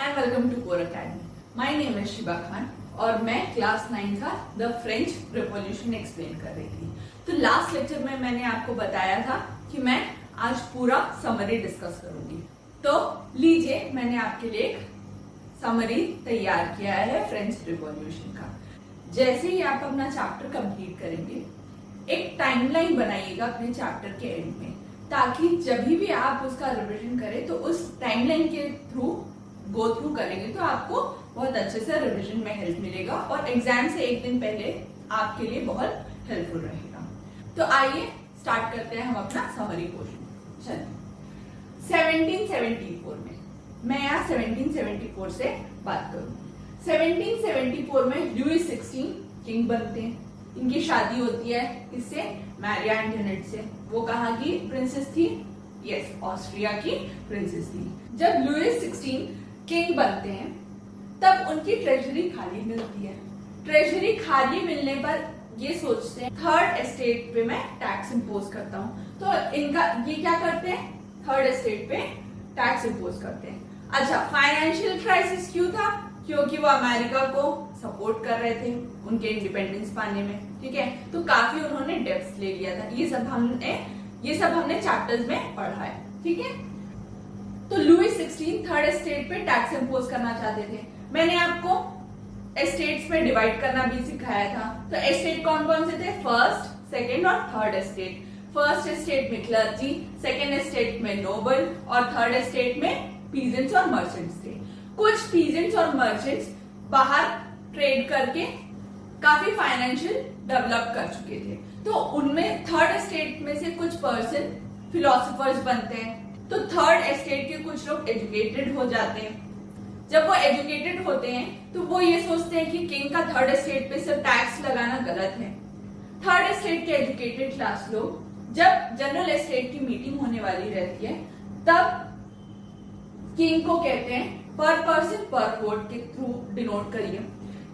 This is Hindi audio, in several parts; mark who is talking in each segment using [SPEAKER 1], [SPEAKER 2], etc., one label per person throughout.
[SPEAKER 1] And welcome to Core Academy. My name है शिबा खान और मैं क्लास 9 का द फ्रेंच रिवॉल्यूशन एक्सप्लेन कर रही थी। तो लास्ट लेक्चर में मैंने आपको बताया था कि मैं आज पूरा समरी डिस्कस करूंगी। तो लीजिए, मैंने आपके लिए एक समरी तैयार किया है फ्रेंच रिवॉल्यूशन का। जैसे ही आप अपना चैप्टर कंप्लीट करेंगे, एक टाइमलाइन बनाइएगा अपने चैप्टर के एंड में, ताकि जब भी आप उसका रिवीजन करें तो उस टाइमलाइन के थ्रू गो थ्रू करेंगे तो आपको बहुत अच्छे से रिवीजन में हेल्प मिलेगा और एग्जाम से एक दिन पहले आपके लिए बहुत हेल्पफुल रहेगा। तो आइए स्टार्ट करते हैं हम अपना समरी पोर्शन। चलिए, 1774 में मैं यहाँ 1774 से बात करूँ। 1774 में लुईस 16 किंग बनते हैं। इनकी शादी होती है इससे, मैरिया एंटोनेट से। वो कहाँ की प्रिंसेस थी? यस, ऑस्ट्रिया की प्रिंसेस थी। जब लुईस 16 किंग बनते हैं तब उनकी ट्रेजरी खाली मिलती है। ट्रेजरी खाली मिलने पर ये सोचते हैं थर्ड एस्टेट पे मैं टैक्स इम्पोज करता हूँ। तो इनका ये क्या करते हैं? थर्ड एस्टेट पे टैक्स इम्पोज करते हैं। अच्छा, फाइनेंशियल क्राइसिस क्यों था? क्योंकि वो अमेरिका को सपोर्ट कर रहे थे उनके इंडिपेंडेंस पाने में। ठीक है, तो काफी उन्होंने डेब्ट्स ले लिया था। ये सब हमने चैप्टर्स में पढ़ा है। ठीक है, तो लुईस 16 थर्ड एस्टेट पे टैक्स इम्पोज करना चाहते थे। मैंने आपको एस्टेट्स में डिवाइड करना भी सिखाया था। तो एस्टेट कौन कौन से थे? फर्स्ट, सेकेंड और थर्ड एस्टेट। फर्स्ट एस्टेट में क्लर्जी, सेकेंड एस्टेट में नोबल और थर्ड एस्टेट में पीजेंट्स और मर्चेंट्स थे। कुछ पीजेंट्स और मर्चेंट्स बाहर ट्रेड करके काफी फाइनेंशियल डेवलप कर चुके थे, तो उनमें थर्ड एस्टेट में से कुछ पर्सन फिलोसोफर्स बनते हैं। तो थर्ड एस्टेट के कुछ लोग एजुकेटेड हो जाते हैं। जब वो एजुकेटेड होते हैं तो वो ये सोचते हैं कि किंग का थर्ड एस्टेट पे सिर्फ टैक्स लगाना गलत है। थर्ड एस्टेट के एजुकेटेड क्लास लोग जब जनरल एस्टेट की मीटिंग होने वाली रहती है तब किंग को कहते हैं पर पर्सन पर वोट के थ्रू डिनोट करिए।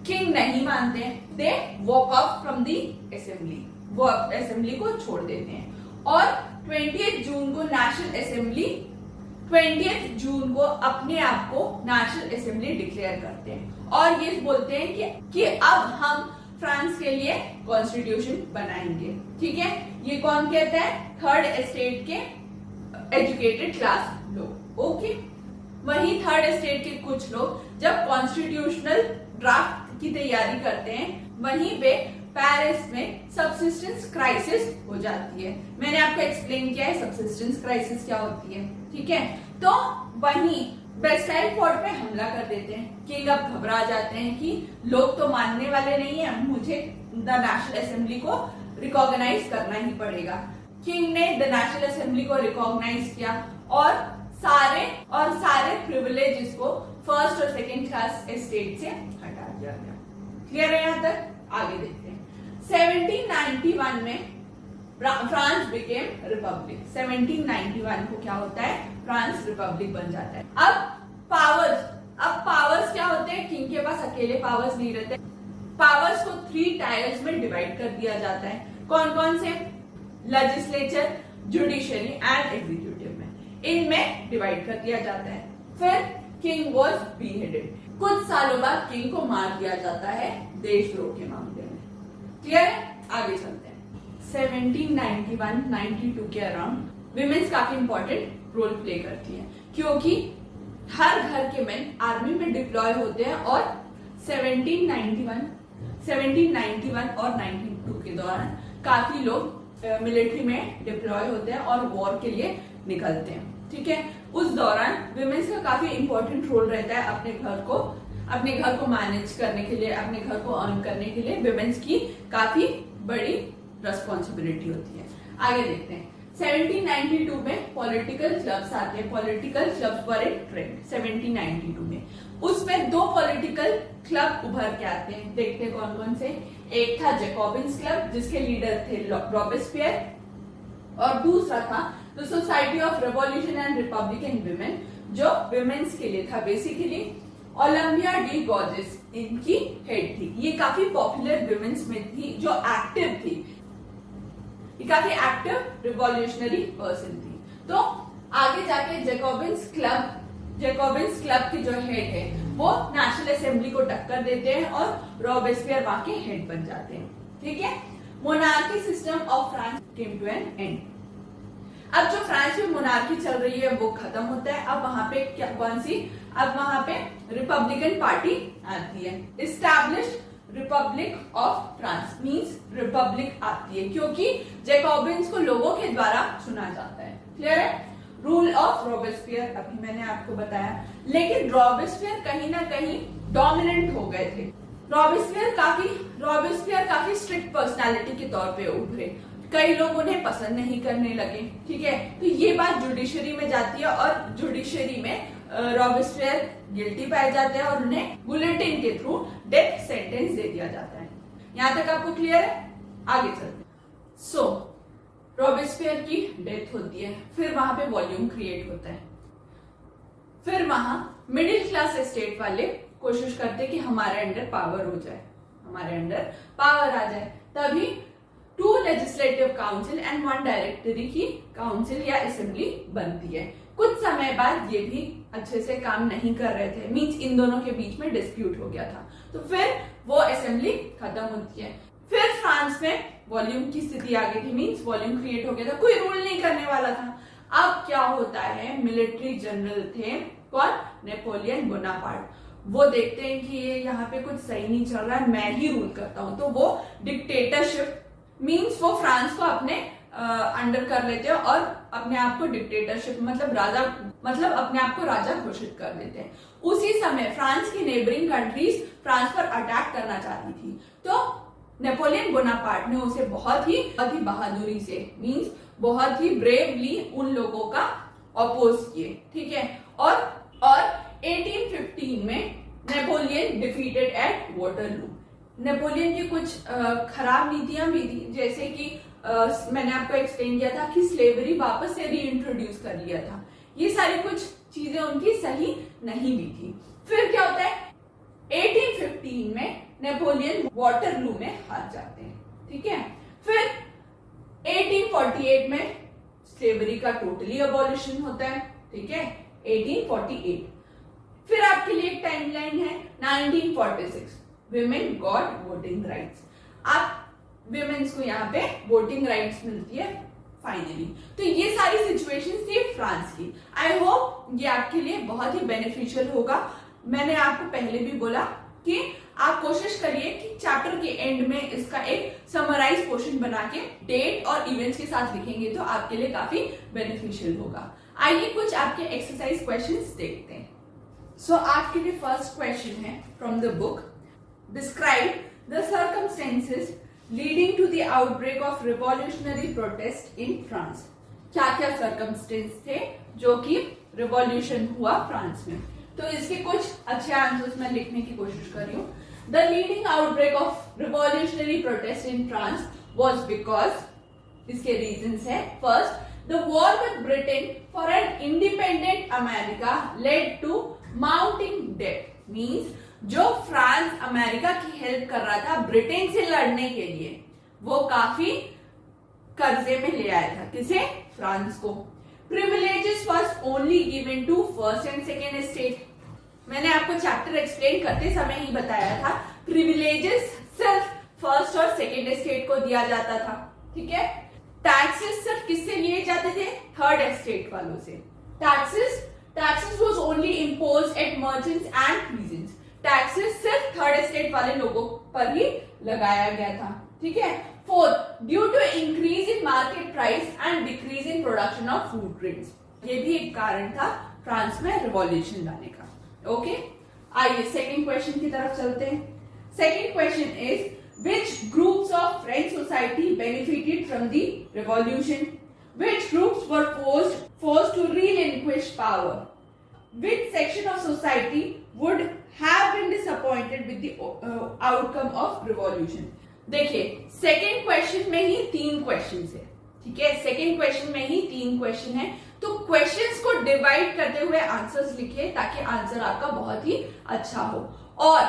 [SPEAKER 1] किंग नहीं मानते हैं, they walk of from the assembly. वो असेंबली को छोड़ देते हैं और 20 जून को नेशनल असेंबली 20 जून को अपने आप को नेशनल असेंबली डिक्लेयर करते हैं और ये बोलते हैं कि अब हम फ्रांस के लिए कॉन्स्टिट्यूशन बनाएंगे। ठीक है, ये कौन कहता है? थर्ड एस्टेट के एजुकेटेड क्लास लोग। ओके, वहीं थर्ड एस्टेट के कुछ लोग जब कॉन्स्टिट्यूशनल ड्राफ्ट की तैयारी करते हैं, वहीं पे पेरिस में सबसिस्टेंस क्राइसिस हो जाती है। मैंने आपको एक्सप्लेन किया है सबसिस्टेंस क्राइसिस क्या होती है। ठीक है, तो वहीं बेस्टाइल फोर्ट पे हमला कर देते हैं। किंग अब घबरा जाते हैं कि लोग तो मानने वाले नहीं है, मुझे द नेशनल असेंबली को रिकॉग्नाइज करना ही पड़ेगा। किंग ने द नेशनल असेंबली को रिकॉग्नाइज किया और सारे प्रिविलेजेस को फर्स्ट और सेकेंड क्लास एस्टेट से हटा दिया गया। क्लियर है यहाँ तक? आगे देखते हैं। 1791 में फ्रांस बिकेम रिपब्लिक। 1791 को क्या होता है? फ्रांस रिपब्लिक बन जाता है। अब पावर्स क्या होते हैं? किंग के पास अकेले पावर्स नहीं रहते। पावर्स को 3 टायर्स में डिवाइड कर दिया जाता है। कौन कौन से? लेजिस्लेचर, जुडिशरी एंड एग्जीक्यूटिव में इनमें डिवाइड कर दिया जाता है। फिर किंग वॉज बीहेडेड। कुछ सालों बाद किंग को मार दिया जाता है देशद्रोह के मामले में। क्लियर है? आगे चलते हैं। 1791-92 के अराउंड विमेन्स काफी इंपॉर्टेंट रोल प्ले करती हैं, क्योंकि हर घर के मेन आर्मी में डिप्लॉय होते हैं और 1791 और 92 के दौरान काफी लोग मिलिट्री में डिप्लॉय होते हैं और वॉर के लिए निकलते हैं। ठीक है, उस दौरान विमेन्स का काफी इंपॉर्टेंट रोल रहता है अपने घर को मैनेज करने के लिए, अपने घर को अर्न करने के लिए विमेन्स की काफी बड़ी रेस्पॉन्सिबिलिटी होती है। आगे देखते हैं। 1792 में पॉलिटिकल क्लब्स आते हैं। पॉलिटिकल क्लब्स वर इन ट्रेंड 1792 में। उसमें 2 पॉलिटिकल क्लब उभर के आते हैं। देखते हैं कौन कौन से। एक था जैकोबिन्स क्लब जिसके लीडर थे रॉबेस्पियर और दूसरा था the society of revolution and Republican women, जो विमेन्स के लिए था। बेसिकली ओलंपिया डी गॉर्जेस इनकी हेड थी। ये काफी पॉपुलर विमेन्स में थी, जो एक्टिव थी। ये काफी एक्टिव रिवॉल्यूशनरी पर्सन थी। तो आगे जाके जैकोबिन्स क्लब जैकोबिन्स क्लब के जो हेड है वो नेशनल असेंबली को टक्कर देते हैं और रॉबेस्पियर वहां के हेड बन जाते हैं। ठीक है, monarchy system of France came to an end. अब जो फ्रांस में मोनार्की चल रही है वो खत्म होता है। अब वहां पे क्या कौन सी, अब वहां पे रिपब्लिकन पार्टी आती है। Established Republic of France means Republic आती है क्योंकि जैकोबिन्स को लोगों के द्वारा चुना जाता है। क्लियर है? रूल ऑफ रॉबेस्पियर अभी मैंने आपको बताया, लेकिन रॉबेस्पियर कहीं ना कहीं डोमिनेंट हो गए थे। रॉबेस्पियर काफी स्ट्रिक्ट पर्सनालिटी के तौर पे उभरे, कई लोग उन्हें पसंद नहीं करने लगे। ठीक है, तो ये बात जुडिशरी में जाती है और जुडिशरी में रॉबेस्पियर गिल्टी पाए जाते हैं और उन्हें बुलेटिन के थ्रू डेथ सेंटेंस दे दिया जाता है। यहां तक आपको क्लियर है? आगे चलते हैं। रॉबेस्पियर की डेथ होती है, फिर वहां पे वॉल्यूम क्रिएट होता है। फिर वहां मिडिल क्लास एस्टेट वाले कोशिश करते कि हमारे अंडर पावर हो जाए, हमारे अंडर पावर आ जाए। तभी 2 लेजिस्लेटिव काउंसिल एंड 1 डायरेक्टरी की काउंसिल या असेंबली बनती है। कुछ समय बाद ये भी अच्छे से काम नहीं कर रहे थे, मींस इन दोनों के बीच में डिस्प्यूट हो गया था, तो फिर वो असेंबली खत्म होती है। फिर फ्रांस में वॉल्यूम की स्थिति आ गई थी, मींस वॉल्यूम क्रिएट हो गया था, कोई रूल नहीं करने वाला था। अब क्या होता है, मिलिट्री जनरल थे कौन? Napoleon Bonaparte. वो देखते हैं कि ये यहाँ पे कुछ सही नहीं चल रहा है, मैं ही रूल करता हूं, तो वो डिक्टेटरशिप मींस वो फ्रांस को अपने अंडर कर लेते हैं और अपने आप को डिक्टेटरशिप मतलब अपने आप को राजा घोषित कर देते हैं। उसी समय फ्रांस की नेबरिंग कंट्रीज फ्रांस पर अटैक करना चाहती थी, तो नेपोलियन बोनापार्ट ने उसे बहुत ही बहादुरी से मींस बहुत ही ब्रेवली उन लोगों का अपोज किए। ठीक है, और 1815 में Napoleon defeated at Waterloo. Napoleon की कुछ खराब नीतियां भी थी, जैसे कि मैंने आपको एक्सप्लेन किया था कि स्लेवरी वापस से रीइंट्रोड्यूस कर लिया था। ये सारी कुछ चीजें उनकी सही नहीं भी थी। फिर क्या होता है, 1815 में नेपोलियन वाटरलू में हार जाते हैं। ठीक है, फिर 1848 में स्लेवरी का टोटली अबॉलिशन होता है। ठीक है, 1848। फिर आपके लिए एक टाइमलाइन है 1946, विमेन गॉट वोटिंग राइट्स। आप विमेन्स को यहाँ पे वोटिंग राइट्स मिलती है फाइनली। तो ये सारी सिचुएशन थी फ्रांस की। आई होप ये आपके लिए बहुत ही बेनिफिशियल होगा। मैंने आपको पहले भी बोला कि आप कोशिश करिए कि चैप्टर के एंड में इसका एक समराइज पोर्शन बना के डेट और इवेंट्स के साथ लिखेंगे तो आपके लिए काफी बेनिफिशियल होगा। आइए कुछ आपके एक्सरसाइज क्वेश्चंस देखते हैं। सो आपके लिए फर्स्ट क्वेश्चन है from the book, describe the circumstances leading to the outbreak of revolutionary protest in France. क्या क्या सर्कमस्टेंस थे जो कि रिवॉल्यूशन हुआ फ्रांस में? तो इसके कुछ अच्छे आंसर्स मैं लिखने की कोशिश कर रही हूँ। The leading outbreak of revolutionary protest in France was because, इसके रीजंस है, first, the war with Britain for an independent America led to mounting debt. Means जो फ्रांस अमेरिका की हेल्प कर रहा था ब्रिटेन से लड़ने के लिए, वो काफी कर्जे में ले आया था। किसे? फ्रांस को। Privileges was only given to first and second state. मैंने आपको चैप्टर एक्सप्लेन करते समय ही बताया था, प्रिविलेजेस सिर्फ फर्स्ट और सेकेंड स्टेट को दिया जाता था। ठीक है, टैक्सेस सिर्फ किससे लिए जाते थे? थर्ड स्टेट वालों से। Taxes was only imposed at merchants and peasants. Taxes सिर्फ थर्ड स्टेट वाले लोगों पर ही लगाया गया था। ठीक है, fourth, due to increase in market price and decrease in production of food grains. ये भी एक कारण था फ्रांस में रिवॉल्यूशन लाने का। ओके, आइए सेकंड क्वेश्चन की तरफ चलते हैं। Second question is, which groups of French society benefited from the revolution? Which groups were forced to relinquish power? Which section of society would have been disappointed with the outcome of revolution? देखिए, सेकेंड क्वेश्चन में ही 3 क्वेश्चन है। ठीक है, सेकेंड क्वेश्चन में ही 3 क्वेश्चन है, तो क्वेश्चंस को डिवाइड करते हुए आंसर्स लिखिए ताकि आंसर आपका बहुत ही अच्छा हो, और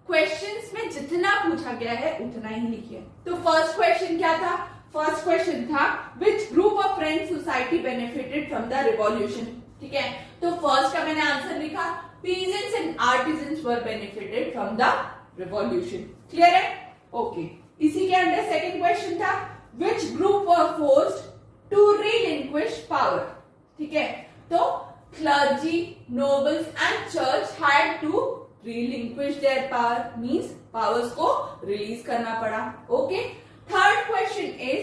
[SPEAKER 1] क्वेश्चंस में जितना पूछा गया है उतना ही लिखिए। तो फर्स्ट क्वेश्चन क्या था? फर्स्ट क्वेश्चन था, which group of French society benefited from the revolution. ठीक है, तो फर्स्ट का मैंने आंसर लिखा, peasants and artisans were benefited from the revolution. Clear है? ओके. इसी के अंदर सेकंड क्वेश्चन था, which group were forced to relinquish power. ठीक है, तो clergy, nobles and church had to relinquish their power, means powers को रिलीज करना पड़ा. Okay. Third question is,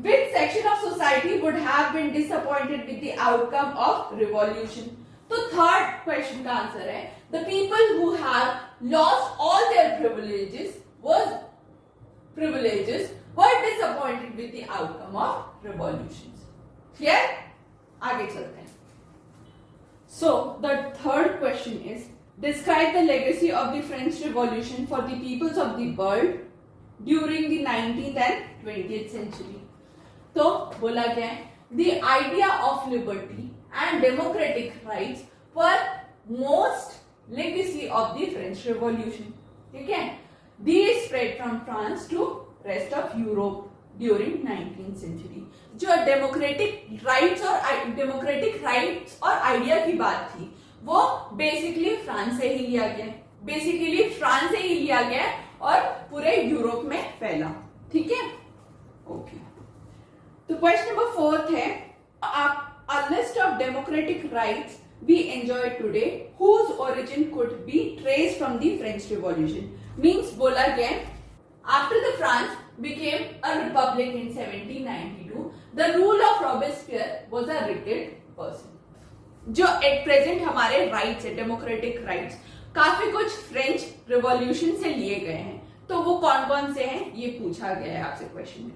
[SPEAKER 1] which section of society would have been disappointed with the outcome of revolution. तो थर्ड क्वेश्चन का आंसर है, the people who have lost all their privileges were disappointed with the outcome of revolutions. Clear? आगे चलते हैं. So the third question is, describe the legacy of the French Revolution for the peoples of the world during the 19th and 20th century. तो बोला गया है, the idea of liberty and democratic rights were most legacy of the French Revolution. ठीक है, these spread from France to rest of Europe during 19th century. जो डेमोक्रेटिक राइट्स और आइडिया की बात थी, वो बेसिकली फ्रांस से ही लिया गया और पूरे यूरोप में फैला. ठीक है, ओके. तो क्वेश्चन नंबर फोर्थ है, a list of democratic rights we enjoy today whose origin could be traced from the French Revolution. Means बोला गया, after the France became a republic in 1792, the rule of Robespierre was a wicked person. जो एट प्रेजेंट हमारे राइट्स है, डेमोक्रेटिक राइट्स, काफी कुछ फ्रेंच रिवॉल्यूशन से लिए गए हैं. तो वो कौन कौन से हैं ये पूछा गया है आपसे क्वेश्चन में.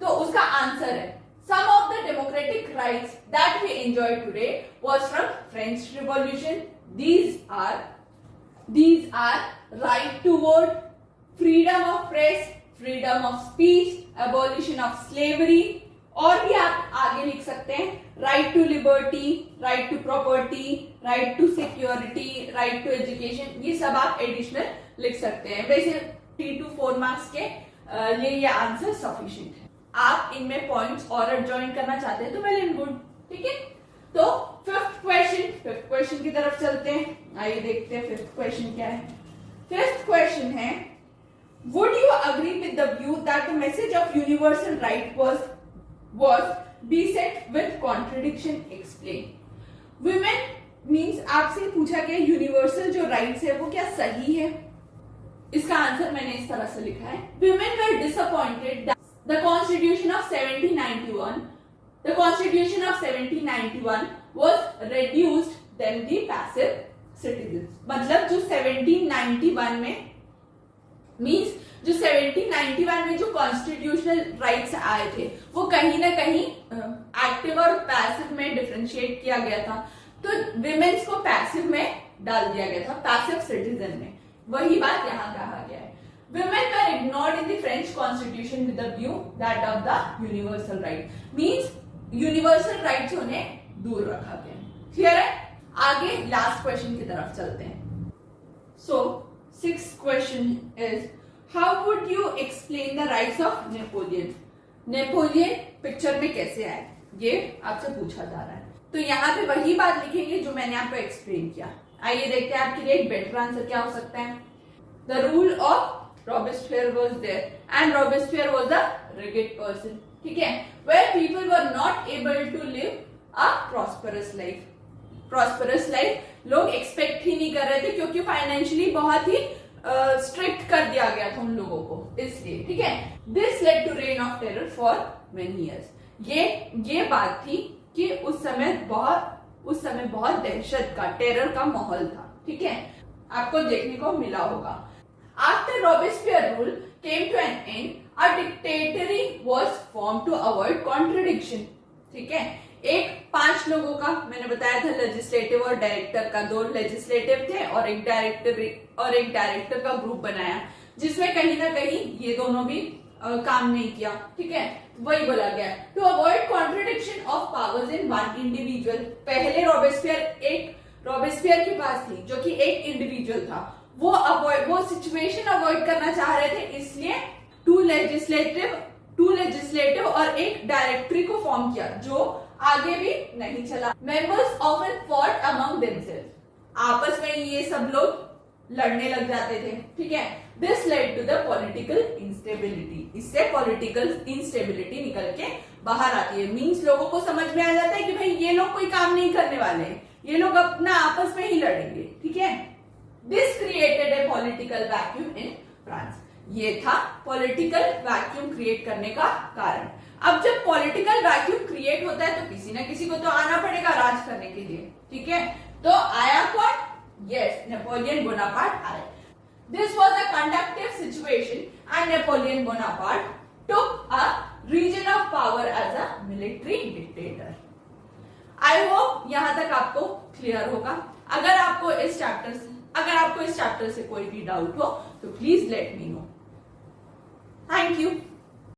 [SPEAKER 1] तो उसका आंसर है, some of the democratic rights that we enjoy today was from French Revolution. These are right to vote, freedom of press, freedom of speech, abolition of slavery. और भी आप आगे लिख सकते हैं, right to liberty, right to property, right to security, right to education. ये सब आप एडिशनल लिख सकते हैं. वैसे 3 to 4 मार्क्स के ये आंसर सफिशिएंट है. आप इनमें पॉइंट्स और ज्वाइन करना चाहते हैं तो वेल एंड गुड. ठीक है, तो फिफ्थ क्वेश्चन की तरफ चलते हैं. आइए देखते हैं फिफ्थ क्वेश्चन क्या है. फिफ्थ क्वेश्चन है, would you agree with the view that the message of universal right was beset with contradiction? Explain. Women means आपसे पूछा गया यूनिवर्सल जो राइट्स है वो क्या सही है. इसका आंसर मैंने इस तरह से लिखा है, women were disappointed that the Constitution of 1791 was reduced than the passive citizens. मतलब जो 1791 में मीन्स जो 1791 में जो कॉन्स्टिट्यूशनल राइट्स आए थे वो कहीं ना कहीं एक्टिव और पैसिव में डिफरेंशिएट किया गया था. तो विमेन्स को पैसिव में डाल दिया गया था, पैसिव सिटीजन में. वही बात यहाँ कहा गया है. Women were ignored in the French Constitution with the view that of the universal right. Means universal rights उन्हें दूर रखा गया. क्लियर है? आगे लास्ट क्वेश्चन की तरफ चलते हैं. So sixth question is, how would you explain the rise of Napoleon? Napoleon picture में कैसे आए ये आपसे पूछा जा रहा है. तो यहाँ पे वही बात लिखेंगे जो मैंने आपको एक्सप्लेन किया. आइए देखते हैं आपके लिए एक बेटर आंसर क्या हो सकता है. The rule of Robespierre was there and Robespierre was a rigid person. ठीक है, where people were not able to live a prosperous life. Prosperous life लोग एक्सपेक्ट ही नहीं कर रहे थे क्योंकि फाइनेंशियली बहुत ही स्ट्रिक्ट कर दिया गया था उन लोगों को, इसलिए. ठीक है, this led to reign of terror for many years. ये बात थी कि उस समय बहुत दहशत का, टेरर का माहौल था. ठीक है, आपको देखने को मिला होगा. After Robespierre rule came to an end, a dictatorship was formed to avoid contradiction. ठीक है, एक 5 लोगों का मैंने बताया था, लेजिस्लेटिव और डायरेक्टर का. 2 लेजिस्लेटिव थे और एक डायरेक्टर का ग्रुप बनाया जिसमें कहीं ना कहीं ये दोनों भी काम नहीं किया. ठीक है, वही बोला गया to avoid contradiction of powers in one individual. पहले रॉबेस्पियर के पास थी जो कि एक इंडिविजुअल था, वो सिचुएशन अवॉइड करना चाह रहे थे, इसलिए 2 लेजिस्लेटिव और एक डायरेक्टरी को फॉर्म किया जो आगे भी नहीं चला। Members often fought among themselves, आपस में ये सब लोग लड़ने लग जाते थे, ठीक है। This led to the political instability, इससे पॉलिटिकल इंस्टेबिलिटी निकल के बाहर आती है। मींस लोगों को समझ में आ जाता है कि भाई ये लोग कोई काम नहीं करने वाले हैं, ये लोग अपना आपस में ही लड़ेंगे, ठीक है। This created a political vacuum in France, ये था पॉलिटिकल वैक्यूम क्रिएट करने का कारण। अब जब पॉलिटिकल वैक्यूम क्रिएट होता है तो किसी ना किसी को तो आना पड़ेगा राज करने के लिए, ठीक है। तो आया कौन? यस, नेपोलियन बोनापार्ट आए। This was a conductive situation and Napoleon Bonaparte took a region of power as a military dictator. I hope यहाँ तक आपको क्लियर होगा। अगर आपको इस चैप्टर से कोई भी डाउट हो तो please let me know. Thank you.